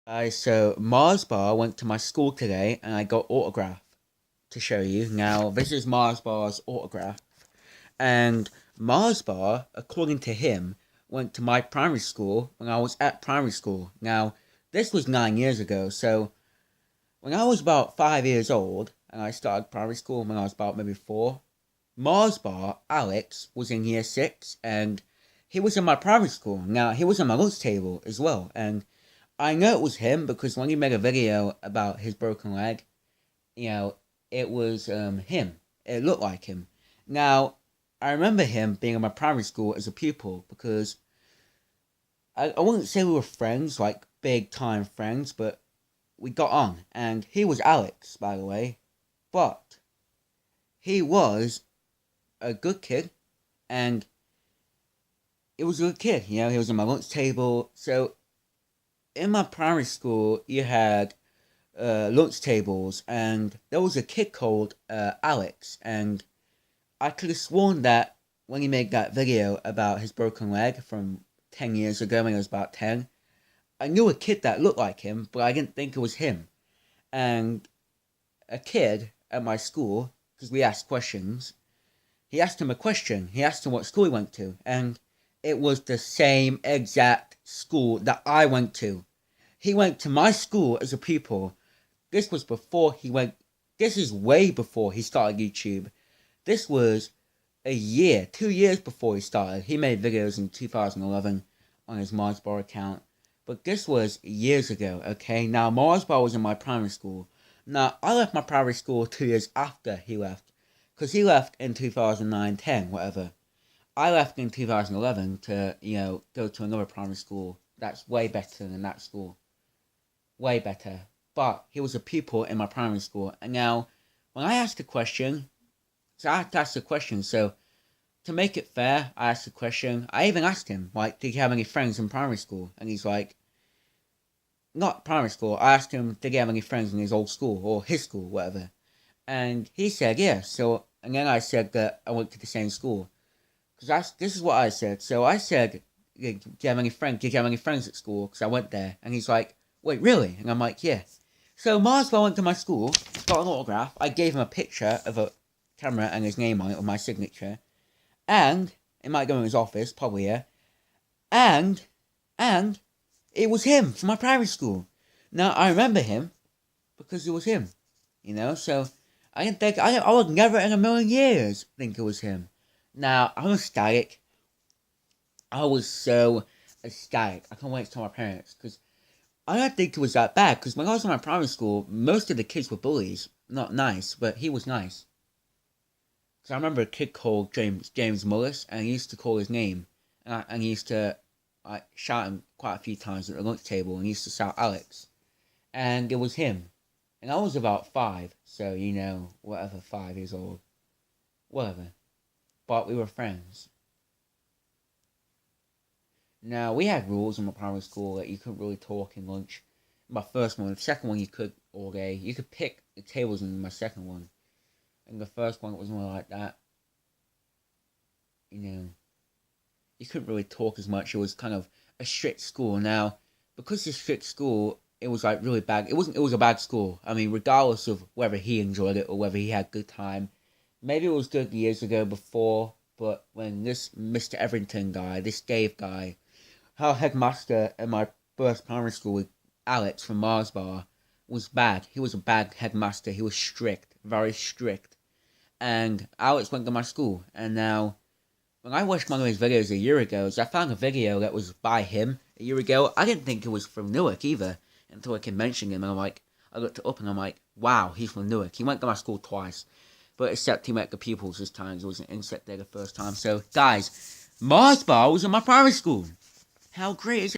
So Marzbar went to my school today and I got autograph to show you. Now, this is Marzbar's autograph. And Marzbar, according to him, went to my primary school when I was at primary school. Now, this was 9 years ago, so when I was about 5 years old, and I started primary school when I was about maybe 4, Marzbar, Alex, was in year 6, and he was in my primary school. Now, he was on my lunch table as well, and I know it was him because when he made a video about his broken leg, you know, it was him. It looked like him. Now, I remember him being in my primary school as a pupil because I wouldn't say we were friends, like big time friends, but we got on. And he was Alex, by the way. But he was a good kid, and it was a good kid, he was on my lunch table. So in my primary school, you had lunch tables, and there was a kid called Alex, and I could have sworn that when he made that video about his broken leg from 10 years ago when he was about 10, I knew a kid that looked like him, but I didn't think it was him. And a kid at my school, because we asked questions, he asked him a question. He asked him what school he went to, and it was the same exact school that I went to. He went to my school as a pupil. This was before he went. This is way before he started YouTube. This was 2 years before he started. He made videos in 2011 on his Marzbar account. But this was years ago, okay? Now, Marzbar was in my primary school. Now, I left my primary school 2 years after he left. Because he left in 2009, 10, whatever. I left in 2011 to, go to another primary school that's way better than that school. Way better. But he was a pupil in my primary school. And now, when I asked a question, so I had to ask a question. So, to make it fair, I asked a question. I even asked him, like, did he have any friends in primary school? And he's like, not primary school. I asked him, did he have any friends in his old school, or his school, whatever. And he said, yeah. So, and then I said that I went to the same school. Because this is what I said. So I said, did you have any friends? Did you have any friends at school? Because I went there. And he's like, wait, really? And I'm like, yeah. So Marzbar went to my school, got an autograph. I gave him a picture of a camera and his name on it with my signature. And it might go in his office, probably, yeah. And it was him from my primary school. Now, I remember him because it was him, So I didn't think, I would never in a million years think it was him. Now, I'm ecstatic. I was so ecstatic. I can't wait to tell my parents because I don't think it was that bad. Because when I was in my primary school, most of the kids were bullies. Not nice, but he was nice. Because I remember a kid called James Mullis, and he used to call his name. And he used to shout him quite a few times at the lunch table, and he used to shout Alex. And it was him. And I was about 5, so, whatever, 5 years old. Whatever. But we were friends. Now, we had rules in my primary school that you couldn't really talk in lunch. My first one. The second one you could all day. You could pick the tables in my second one. And the first one, it was more like that. You couldn't really talk as much. It was kind of a strict school. Now, because it's a strict school, it was like really bad. It was a bad school. I mean, regardless of whether he enjoyed it or whether he had a good time. Maybe it was good years ago before, but when this Mr. Everington guy, this Dave guy, our headmaster at my first primary school with Alex from Marzbar, was bad. He was a bad headmaster. He was strict, very strict. And Alex went to my school. And now, when I watched one of his videos a year ago, I found a video that was by him a year ago. I didn't think it was from Newark either, until I could mention him. And I looked it up and I'm like, wow, he's from Newark. He went to my school twice. But except he met the pupils this time. It was an insect there the first time. So, guys, Marzbar was in my primary school. How great is it?